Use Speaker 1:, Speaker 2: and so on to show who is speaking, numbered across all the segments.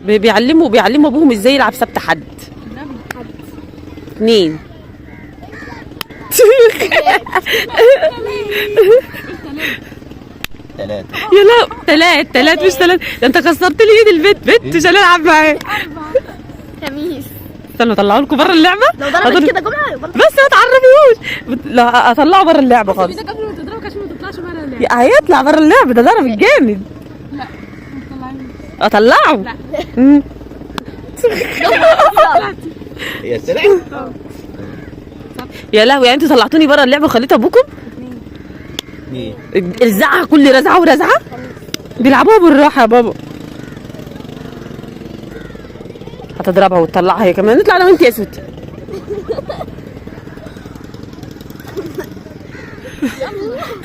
Speaker 1: بيعلموا ابوهم ازاي يلعب سبت حد. 2 يا لا 3 مش 3. ده انت كسرت لي ايد البت مش هنلعب معاك.
Speaker 2: 4 خميس.
Speaker 1: استنوا اطلعوا لكم بره اللعبه.
Speaker 2: لو ضربت كده جمعه
Speaker 1: بس ما تعرفيهوش. لا اطلعه بره اللعبه خالص.
Speaker 3: ده قبل ما تضربك عشان ما تطلعش بره اللعبه.
Speaker 1: هيطلع بره اللعبه، ده ضرب الجامد.
Speaker 3: لا ما تطلعيش.
Speaker 1: اطلعه.
Speaker 3: لا.
Speaker 4: يا سلام.
Speaker 1: يا لهوي، يعني انتوا طلعتوني بره اللعبه وخليت ابوكم الزعه كل رزعه ورزعه. بيلعبوها بالراحه يا بابا. هتضربها وتطلعها هي كمان. نطلع انا وانت يا سوتي.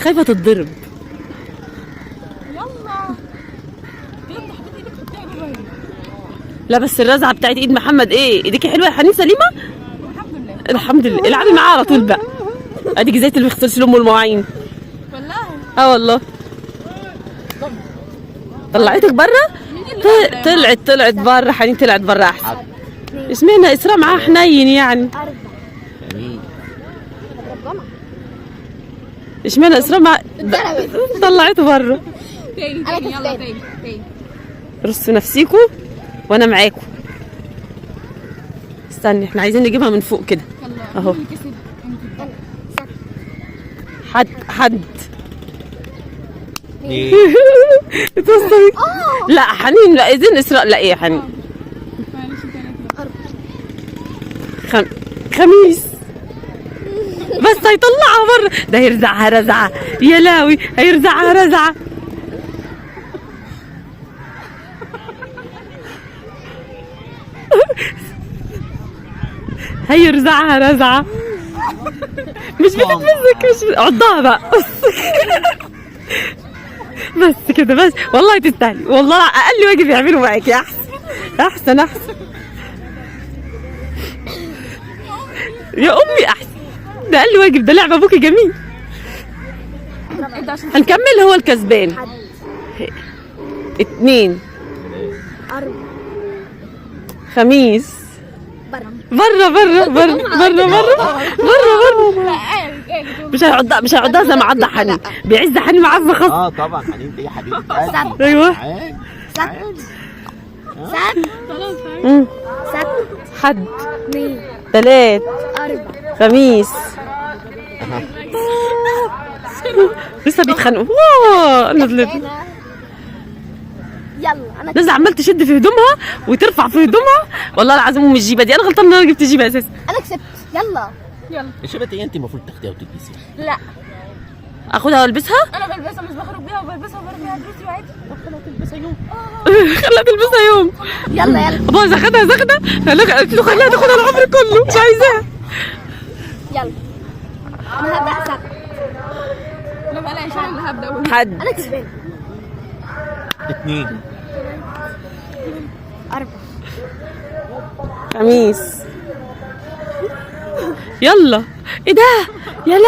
Speaker 1: خايفه تتضرب.
Speaker 3: يلا بجد حبيت ايدك تحطيها جوه هنا.
Speaker 1: لا بس الرزعه بتاعت ايد محمد ايه؟ ايديكي حلوه يا حنين سليمه؟
Speaker 3: الحمد لله.
Speaker 1: الحمد لله. العبي معاه على طول بقى. اديك زيت اللي بيغسلش لامه المواعين.
Speaker 3: والله
Speaker 1: والله. طلعتك بره؟ طلعت بره. حنين طلعت بره احسن. اسمعنا اسراء معاها حنين يعني.
Speaker 2: 4
Speaker 1: اشمعنى اسراء مع طلعته بره.
Speaker 3: تاني يلا تاني.
Speaker 1: رصوا نفسيكوا وانا معاكم. استني احنا عايزين نجيبها من فوق كده اهو. حد توصلي. لا حنين، لا اذن اسراء. لا ايه يا حنين. خميس. بس هيطلعها بره. ده هيرزعها رزعه. يا لاوي هيرزعها رزعه. هيرزعها رزعه. مش بتتمسك. مش عضها بقى. بس كده بس. والله تستاهلي. والله اقل واجب يعملوا معاكي. احسن يا امي احسن. ده اقل واجب. ده لعبه ابوكي جميل. هنكمل. هو الكسبان. 2
Speaker 2: 4
Speaker 1: خميس. بره. مش هيعضها زي ما عض حنين. بيعز حنين معاه في خط.
Speaker 4: طبعا حنين دي حبيبتي.
Speaker 1: ايوه. حد
Speaker 2: 2
Speaker 1: 3
Speaker 2: 4
Speaker 1: خميس. لسه بيتخانقوا. نزلت
Speaker 2: يلا انا
Speaker 1: نازله عمال تشد في هدومها وترفع في هدومها. والله العظيم ام الجيبه دي. انا غلطانه ان انا جبت جيبه اساسا.
Speaker 2: انا كسبت. يلا
Speaker 4: الشبكه دي انت المفروض تاخديها وتلبسيها.
Speaker 3: لا
Speaker 1: اخدها والبسها.
Speaker 3: انا بلبسها مش بخرج بيها وبلبسها وبرمي بيها دروسي وعادي. خليها تلبسها يوم.
Speaker 1: خليها تلبسها يوم.
Speaker 2: يلا
Speaker 1: باظ. اخدها قلت له خليها تاخدها العمر كله. مش عايزاها.
Speaker 2: يلا انا هبدا سبت.
Speaker 3: لا بلاش انا اللي هبدا.
Speaker 1: حد
Speaker 2: انا كسبان.
Speaker 4: 2
Speaker 2: 4
Speaker 1: خميس. يلا. ايه ده؟ يا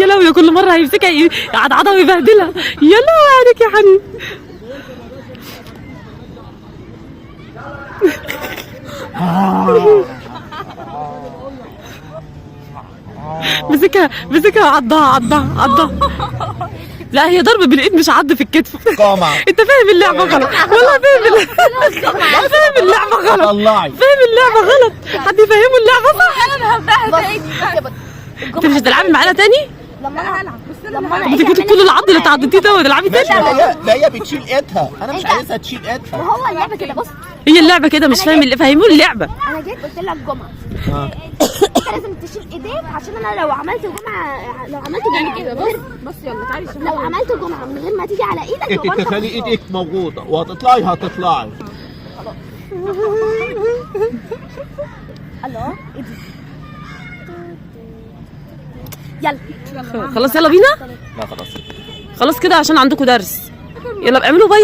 Speaker 1: لاوي يا كل مره هيمسكها يعضعضها ويبهدلها. يا لاوي عليك يا حنين. مسكها عضها. لا هي ضرب بالايد مش عض في الكتف.
Speaker 4: قامع.
Speaker 1: انت فاهم اللعبه غلط. والله فاهم اللعبه غلط.
Speaker 4: طلعي.
Speaker 1: فاهم اللعبه غلط. حد يفهمه اللعبه صح.
Speaker 3: انا هبداها تاني.
Speaker 1: انت مش هتلعبي معانا تاني؟
Speaker 2: لما
Speaker 3: انا
Speaker 2: انا
Speaker 3: هلعب بس
Speaker 2: لما انا
Speaker 1: انت كنت كل العض اللي تعضتيه ده وتلعبي تاني.
Speaker 4: لا هي بتشيل ايدها. انا مش عايزها تشيل ايدها.
Speaker 2: وهو اللعبه كده. بص
Speaker 1: هي اللعبه كده مش فاهم اللي فهموه اللعبه.
Speaker 2: انا جيت قلت لك جمعه. انت لازم تشيل ايديك عشان انا لو عملت جمعه
Speaker 3: كده. بص يلا تعالي شوفي.
Speaker 2: لو عملت جمعه من غير ما تيجي على ايدك يبقى
Speaker 4: انت
Speaker 2: انت
Speaker 4: تخلي ايدك موجوده وهتطلعي.
Speaker 2: الله ايدي. يلا
Speaker 1: خلاص يلا بينا.
Speaker 4: لا
Speaker 1: خلاص كده عشان عندكم درس. يلا اعملوا باي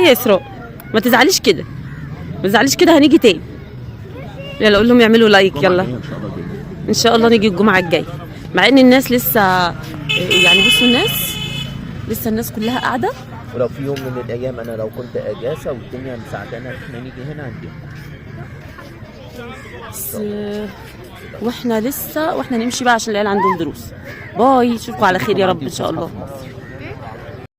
Speaker 1: يا اسراء. ما تزعليش كده. هنيجي تاني. يلا قول لهم يعملوا لايك. يلا ان شاء الله نيجي الجمعه الجايه. مع ان الناس لسه يعني بصوا الناس لسه الناس كلها قاعده
Speaker 4: ولو في يوم من الايام انا لو كنت اجازه والدنيا مساعدانا احنا نيجي هنا هنجي.
Speaker 1: بس واحنا نمشي بقى عشان العيال عندهم دروس. باي، اشوفكم على خير يا رب ان شاء الله.